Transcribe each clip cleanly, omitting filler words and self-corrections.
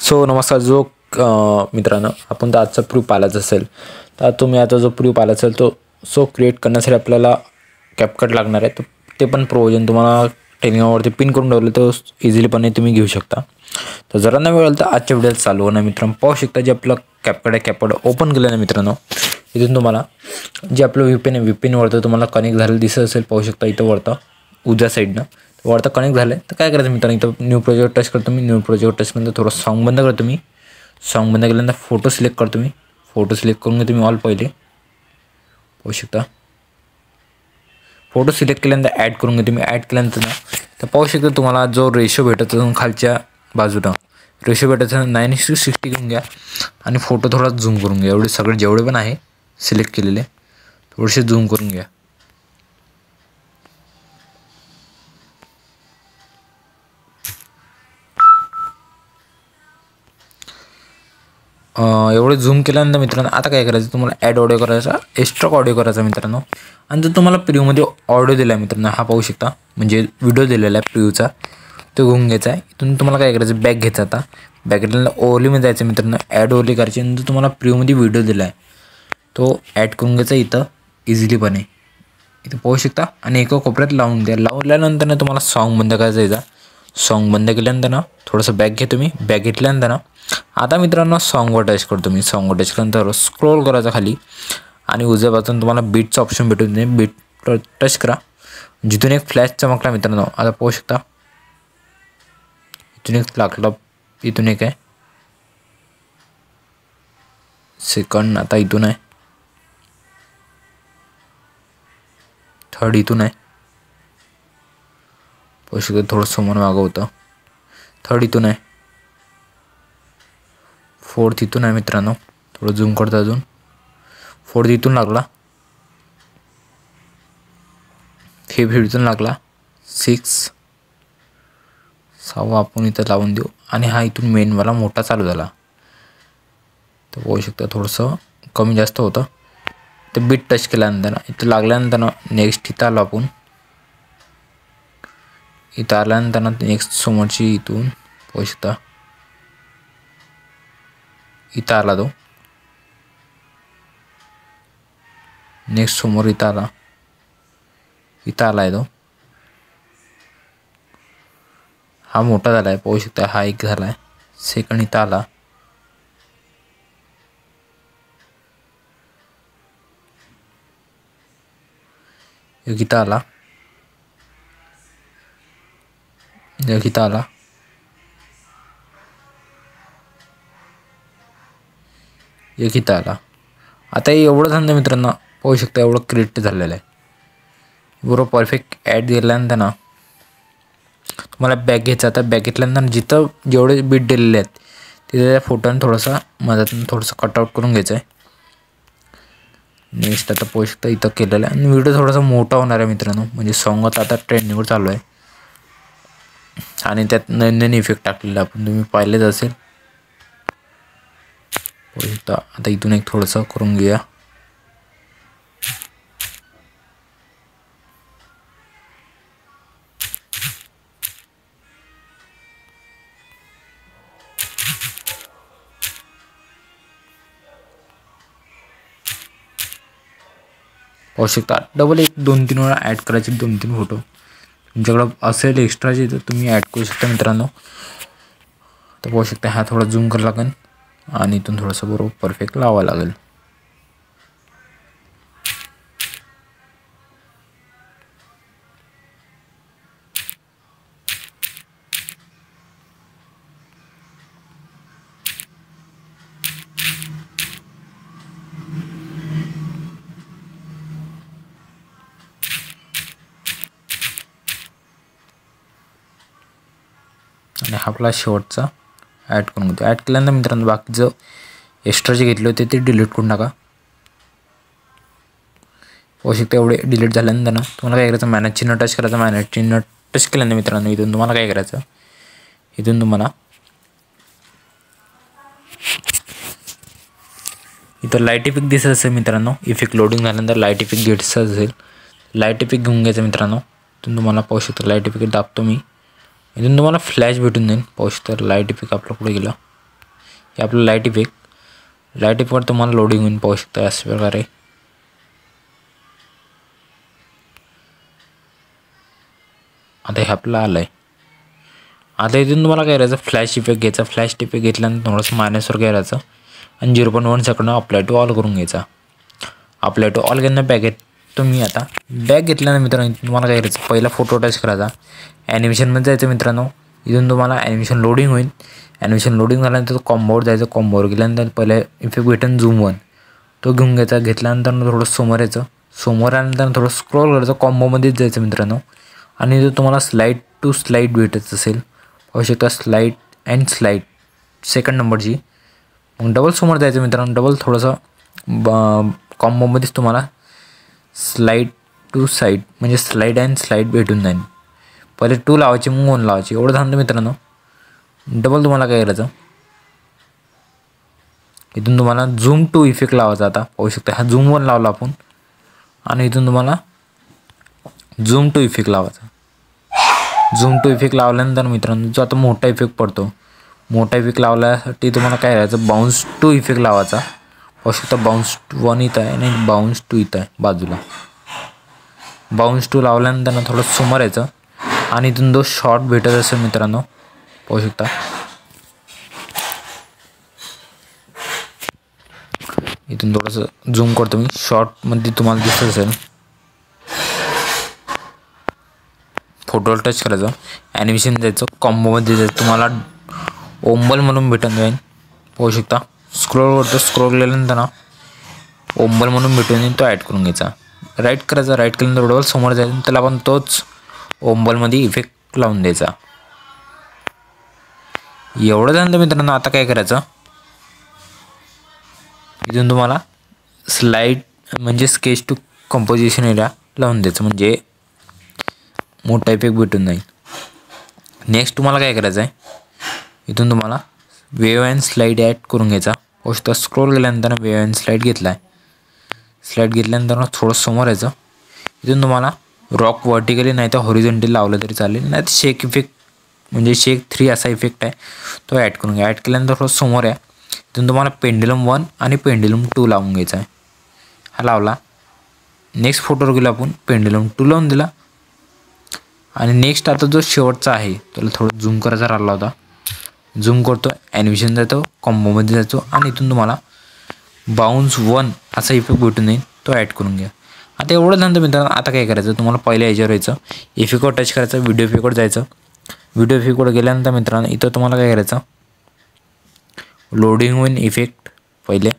So नमस्कार. जो मित्रांनो, आपण तर आजचा प्रूफ पाहायचा असेल तर तुम्ही आता जो प्रूफ पाहायचा असेल तो क्रिएट करण्यासाठी आपल्याला कॅपकट लागणार आहे. ते पण प्रोव्हिजन तुम्हाला टेलिग्रामवरती पिन करून ठेवलं तर इझिलीपणे तुम्ही घेऊ शकता. तर जरा नाही मिळेल तर आजच्या व्हिडिओत चालू होणार मित्रांनो. पाहू शकता जे आपलं कॅपकट आहे, कॅपकट ओपन केलं ना मित्रांनो. इथून तुम्हाला जे आपलं व्हीपीएन आहे, व्हीपीएनवरती तुम्हाला कनेक्ट झालेलं दिसत असेल. पाहू शकता इथं वरतं उजव्या साईडनं वरतं कनेक्ट झालं आहे. तर काय करायचं मित्रांनो, इथं न्यू प्रोजेक्ट टच करतो मी. न्यू प्रोजेक्ट टच केल्यानंतर थोडं सॉन्ग बंद करतो मी. सॉन्ग बंद केल्यानंतर फोटो सिलेक्ट करतो मी. फोटो सिलेक्ट करून घेतो मी ऑल पहिले. पाहू शकता फोटो सिलेक्ट केल्यानंतर ॲड करून घेतो मी. ॲड केल्यानंतर ना तर पाहू शकता तुम्हाला जो रेशो भेटत खालच्या बाजूला रेशो भेटायचं 9:60 घेऊन घ्या आणि फोटो थोडा झूम करून घ्या. एवढे सगळे जेवढे पण आहे सिलेक्ट केलेले थोडेसे झूम करून घ्या. एवढे झूम केल्यानंतर मित्रांनो आता काय करायचं, तुम्हाला ॲड ऑडिओ करायचा, एक्स्ट्रा ऑडिओ करायचा मित्रांनो. आणि जर तुम्हाला प्रिव्ह्यूमध्ये ऑडिओ दिला आहे मित्रांनो, हा पाहू शकता म्हणजे व्हिडिओ दिलेला आहे प्रिव्ह्यूचा, तो घेऊन घ्यायचा आहे. इथून तुम्हाला काय करायचं, बॅक घ्यायचा. आता बॅक घेतल्यानंतर ओलीमध्ये जायचं मित्रांनो, ॲड ओली करायची. आणि जो तुम्हाला प्रिव्ह्यूमध्ये व्हिडिओ दिला आहे तो ॲड करून घ्यायचा इथं इझिलीपणे. इथं पाहू शकता आणि एका कोपऱ्यात लावून द्या. लावल्यानंतर ना तुम्हाला सॉन्ग बंद करायचा याचा. सॉन्ग बंद केल्यानंतर ना थोडंसं बॅक घेतो मी. बॅक घेतल्यानंतर ना आता मित्रांनो सॉन्गवर टच करतो मी. सॉन्गवर टच केल्यानंतर स्क्रोल करायचा खाली आणि उजव्या बाजून तुम्हाला बीटचा ऑप्शन भेटून दे. बीट टच करा. जिथून एक फ्लॅश चमकला मित्रांनो, आता पाहू शकता इथून एक लागला, इथून एक आहे सेकंड, आता इथून आहे थर्ड, इथून आहे पाहू शकता थोडं समोर मागं होतं. थर्ड इथून आहे, फोर्थ इथून आहे मित्रांनो, थोडं झूम करतो अजून. फोर्थ इथून लागला, फिफ्थ इथून लागला, 6 6 आपण इथं लावून देऊ. आणि हा इथून मेनवाला मोठा चालू झाला. तर पाहू शकता थोडंसं कमी जास्त होतं. तर बीट टच केल्यानंतर इथं लागल्यानंतर ना नेक्स्ट इथं आलो आपण. इथं आल्यानंतर ना नेक्स्ट समोरची इथून पाहू शकता इथं आला तो. नेक्स्ट समोर इथं आला, इथं आला आहे तो. हा मोठा झाला आहे पाहू शकता. हा एक झाला आहे. सेकंड इथं आला, एक इथं आला, एक इथं आला, एक इथं आला. आता एवढं झालं मित्रांनो, पाहू शकता एवढं क्रिएट झालेलं आहे. बरोबर परफेक्ट ॲड दिल्यानंतर ना तुम्हाला बॅक घ्यायचा. आता बॅक घेतल्यानंतर जिथं जेवढे बीट दिलेले आहेत तिथे त्या फोटोने थोडंसं मधातून थोडंसं कटआउट करून घ्यायचं आहे. नेक्स्ट आता पाहू शकता इथं केलेलं आहे. आणि व्हिडिओ थोडासा मोठा होणार आहे मित्रांनो, म्हणजे सॉन्ग आता ट्रेंडिंगवर चालू आहे आणि त्यात नवीन इफेक्ट टाकलेला आपण तुम्ही पाहिलेच असेल. पाहू शकता आता इथून एक थोडंसं करून घेऊया. पाहू शकता डबल एक 2-3 वेळा ॲड करायचे, 2-3 फोटो तुमच्याकडं असेल एक्स्ट्राचे तर तुम्ही ॲड करू शकता मित्रांनो. तर पाहू शकता हा थोडा झूम करावा लागेल आणि इथून थोडंसं बरोबर परफेक्ट लावावं लागेल. आणि आपला शेवटचा ॲड करून घेतो. ॲड केल्यानंतर मित्रांनो बाकीचं एक्स्ट्रा जे घेतले होते ते डिलीट करून टाका. पाहू शकता एवढे डिलीट झाल्यानंतर ना तुम्हाला काय करायचं, मॅनेज चिन्ह टच करायचं. मॅनेज चिन्ह टच केल्यानंतर मित्रांनो इथून तुम्हाला काय करायचं, इथून तुम्हाला इथं लाईट इफेक्ट दिसत असेल मित्रांनो. इफेक्ट लोडिंग झाल्यानंतर लाईट इफेक्ट दिसत असेल, लाईट इफेक्ट घेऊन घ्यायचं मित्रांनो. इथून तुम्हाला पाहू शकता लाईट इफेक्ट दाबतो मी. इथून तुम्हाला फ्लॅश भेटून जाईल. पाहू शकता लाईट इफेक्ट आपलं पुढे गेलं. हे आपलं लाईट इफेक्टवर तुम्हाला लोडिंग होऊन पाहू शकता अशा प्रकारे. आता हे आपलं आलं आहे. आता इथून तुम्हाला काय करायचं, फ्लॅश इफेक्ट घ्यायचा. फ्लॅश इफेक्ट घेतल्यानंतर थोडंसं मायनसवर घ्यायचं आणि 0.1 सेकंड अप्लाय टू ऑल करून घ्यायचा. अप्लाय टू ऑल घेणं बॅग घेतो मी. आता बॅग घेतल्यानंतर मित्रांनो तुम्हाला काय करायचं, पहिला फोटो टच करायचा. ॲनिमेशनमध्ये जायचं मित्रांनो. इथून तुम्हाला ॲनिमेशन लोडिंग होईल. ॲनिमेशन लोडिंग झाल्यानंतर कॉम्बोवर जायचं. कॉम्बोवर गेल्यानंतर पहिले इफेक्ट भेटेन झूम 1 तो घेऊन घ्यायचा. घेतल्यानंतर थोडं समोर यायचं. समोर आल्यानंतर थोडं स्क्रोल करायचं. कॉम्बोमध्येच जायचं मित्रांनो. आणि जर तुम्हाला स्लाईड टू स्लाईड भेटत असेल, पाहू शकता स्लाईड अँड स्लाईड सेकंड नंबरची, मग डबल समोर जायचं मित्रांनो. डबल थोडंसं कॉम्बोमध्येच तुम्हाला स्लाईड टू साईड म्हणजे स्लाईड अँड स्लाईड भेटून जाईल. पहिले 2 लावायची मग 1 लावायची. एवढं झालं मित्रांनो. डबल तुम्हाला काय करायचं, इथून तुम्हाला झूम टू इफेक्ट लावायचा. आता पाहू शकता हा झूम 1 लावला आपण आणि इथून तुम्हाला झूम टू इफेक्ट लावायचा. झूम टू इफेक्ट लावल्यानंतर मित्रांनो जो आता मोठा इफेक्ट पडतो, मोठा इफेक्ट लावल्यासाठी तुम्हाला काय करायचं, बाउन्स टू इफेक्ट लावायचा. पाहू शकता बाउन्स 1 इथं आहे आणि बाउन्स 2 इथं आहे बाजूला. बाउन्स 2 लावल्यानंतर ना थोडं समोर यायचं आणि इथून जो शॉर्ट भेटत असेल मित्रांनो, पाहू शकता इथून थोडंसं झूम करतो मी. शॉर्टमध्ये तुम्हाला दिसत असेल, फोटोवर टच करायचं. ॲनिमेशन जायचं. कॉम्बोमध्ये जायचं. तुम्हाला ओंबल म्हणून भेटून जाईल. पाहू शकता स्क्रोल करतो. स्क्रोल केल्यानंतर ना ओंबल म्हणून भेटून जाईल. तो ॲड करून घ्यायचा. राईट करायचा. राईट केल्यानंतर डबल समोर जायचं. त्याला आपण तोच ओंबलमध्ये इफेक्ट लावून द्यायचा. एवढं झालं मित्रांनो. आता काय करायचं, इथून तुम्हाला स्लाईड म्हणजे स्केच टू कंपोजिशन एरिया लावून द्यायचं, म्हणजे मोठा इफेक्ट भेटून जाईल. नेक्स्ट तुम्हाला काय करायचं आहे, इथून तुम्हाला वेव अँड स्लाईड ॲड करून घ्यायचा. पोस्ट स्क्रोल केल्यानंतर वेव अँड स्लाईड घेतला आहे. स्लाईड घेतल्यानंतर थोडं समोर यायचं. इथून तुम्हाला रॉक व्हर्टिकली नाही तर हॉरिझॉन्टली लावलं तरी चालेल, नाही तर शेक इफेक्ट म्हणजे शेक 3 असा इफेक्ट आहे तो ॲड करून घ्या. ॲड केल्यानंतर थोडं समोर आहे. इथून तुम्हाला पेंडुलम 1 आणि पेंडुलम 2 लावून घ्यायचा आहे. हा लावला. नेक्स्ट फोटोवर गेलो आपण, पेंडुलम 2 लावून दिला. आणि नेक्स्ट आता जो शेवटचा आहे त्याला थोडं झूम करायचा राहिला होता. झूम करतो. ॲनिमेशन जातो. कॉम्बोमध्ये जातो आणि इथून तुम्हाला बाउन्स 1 असा इफेक्ट भेटून येईल, तो ॲड करून घ्या. आता एवढं झालं मित्रांनो. आता काय करायचं, तुम्हाला पहिल्या याच्यावर यायचं. इफेक्टवर टच करायचं. व्हिडिओ इफेक्टवर जायचं. व्हिडिओ इफेक्टवर गेल्यानंतर मित्रांनो इथं तुम्हाला काय करायचं, लोडिंग होईन इफेक्ट. पहिले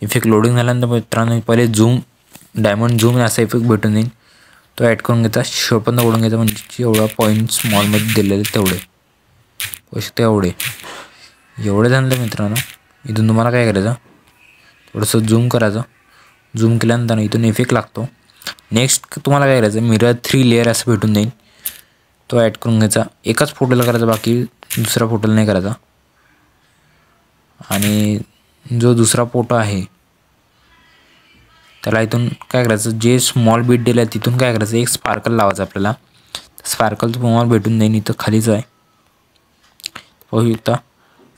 इफेक्ट लोडिंग झाल्यानंतर मित्रांनो पहिले झूम डायमंड झूम असा इफेक्ट भेटून येईल, तो ॲड करून घ्यायचा. शेवटपर्यंत ओढून घ्यायचा, म्हणजे एवढा पॉईंट स्मॉलमध्ये दिलेले तेवढे एवढे झालं मित्रांनो. इथून तुम्हाला काय करायचं, थोडंसं झूम करायचं. झूम केल्यानंतर इथून इफेक्ट लागतो. नेक्स्ट तुम्हाला काय करायचं, मिरर 3 लेअर असं भेटून जाईल, तो ॲड करून घ्यायचा. एकाच फोटोला करायचा, बाकी दुसऱ्या फोटोला नाही करायचा. आणि जो दुसरा फोटो आहे त्याला इथून काय करायचं, जे स्मॉल बीट दिलं आहे तिथून काय करायचं, एक स्पार्कल लावायचं आपल्याला. स्पार्कल तुम्हाला भेटून जाईल. इथं खालीच आहे पाहू शकता,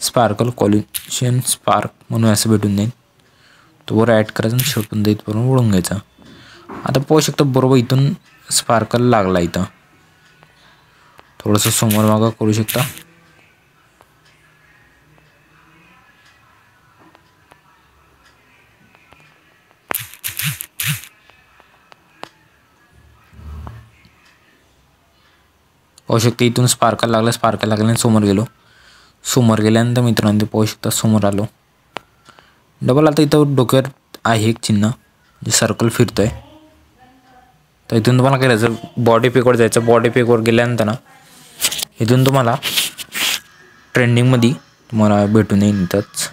स्पार्कल कॉल्युशन स्पार्क म्हणून असं भेटून जाईल. तो वर ॲड करायचा आणि शेवटून इथपर्यंत ओढून घ्यायचा. आता पाहू शकता बरोबर इथून स्पार्कल लागला. इथं थोडंसं समोर मागं करू शकता. पाहू शकता इथून स्पार्कल लागला. स्पार्कल लागल्याने समोर गेलो. समोर गेल्यानंतर मित्रांनो ते पाहू शकता समोर आलो. डबल आता इथं डोक्यावर आहे एक चिन्ह जे सर्कल फिरतं आहे. तर इथून तुम्हाला काय करायचं, बॉडी पेकवर जायचं. बॉडी पेकवर गेल्यानंतर ना इथून तुम्हाला ट्रेंडिंगमध्ये तुम्हाला भेटून येईल इथंच.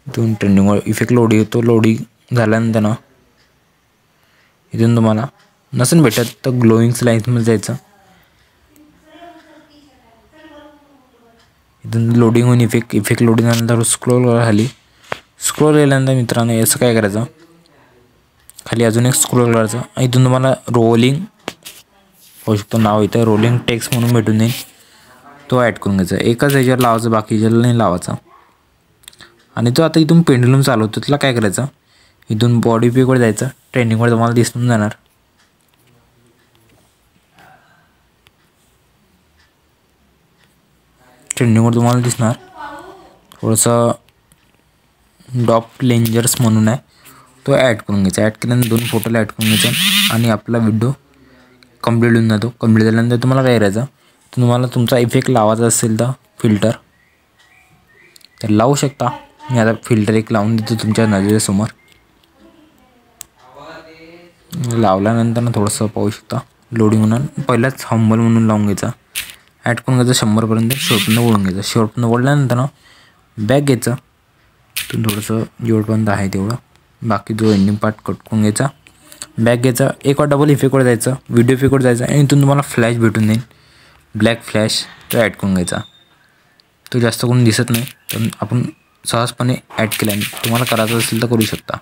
इथून ट्रेंडिंगवर इफेक्ट लोडिंग येतो. लोडिंग झाल्यानंतर ना इथून तुम्हाला नसेल भेटत तर ग्लोईंग लाईन्समध्ये जायचं. इथून लोडिंग होऊन इफेक्ट लोडिंग झाल्यानंतर स्क्रोल खाली स्क्रोल केल्यानंतर मित्रांनो याचं काय करायचं, खाली अजून एक स्क्रोल करायचं. इथून तुम्हाला रोलिंग होऊ शकतो नाव इथं रोलिंग टेक्स्ट म्हणून भेटून येईल. तो ॲड करून घ्यायचा. एकच ह्याच्यावर लावायचं, बाकी ह्याच्यावर नाही लावायचा. आणि तो आता इथून पेंडुलम चालवतो. त्याला काय करायचं, इथून बॉडी पिकवर जायचं. ट्रेंडिंगवर तुम्हाला दिसून जाणार. ट्रेंडिंगवर तुम्हाला दिसणार थोडंसं डॉप लेंजर्स म्हणून आहे, तो ॲड करून घ्यायचा. ॲड केल्यानंतर 2 फोटोला ॲड करून घ्यायचा आणि आपला व्हिडिओ कंप्लीट होऊन जातो. कंप्लीट झाल्यानंतर तुम्हाला काय करायचं, तुम्हाला तुमचा इफेक्ट लावायचा असेल तर फिल्टर तर लावू शकता. मी आता फिल्टर एक लावून देतो तुमच्या नजरेसमोर. लावल्यानंतर ना थोडंसं पाहू शकता लोडिंग होणार. पहिलाच हंबल म्हणून लावून घ्यायचा. ॲड करून घ्यायचं 100पर्यंत. शेवटपर्यंत ओढून घ्यायचं. शेवटपर्यंत ओढल्यानंतर ना बॅक घ्यायचं. इथून थोडंसं जेवढपर्यंत आहे तेवढं, बाकी जो एंडिंग पार्ट कट करून घ्यायचा. बॅक घ्यायचा. एक डबल इफेक्टवर जायचं, व्हिडिओ इफेक्टवर जायचं आणि इथून तुम्हाला फ्लॅश भेटून जाईल, ब्लॅक फ्लॅश. तो ॲड करून घ्यायचा. तो जास्त करून दिसत नाही पण आपण सहजपणे ॲड केल्याने तुम्हाला करायचं असेल तर करू शकता.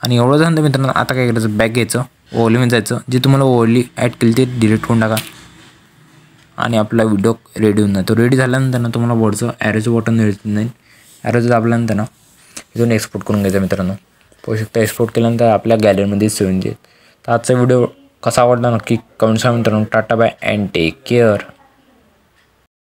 आणि एवढं झालं मित्रांनो आता काय करायचं, बॅक घ्यायचं, ओवरलेमध्ये जायचं. जे तुम्हाला ओवरली ॲड केली ते डिलीट करून टाका आणि आपला व्हिडिओ रेडी होऊन जातो. रेडी झाल्यानंतर ना तुम्हाला वरचं ॲरोचं बटन भेटून जाईल. ॲरोचं दाबल्यानंतर ना इथून एक्सपोर्ट करून घ्यायचं मित्रांनो. पाहू शकता एक्सपोर्ट केल्यानंतर आपल्या गॅलरीमध्ये सेव्ह होऊन जाईल. तर आजचा व्हिडिओ कसा आवडला नक्की कमेंट्सला मित्रांनो. Tata bye and take care.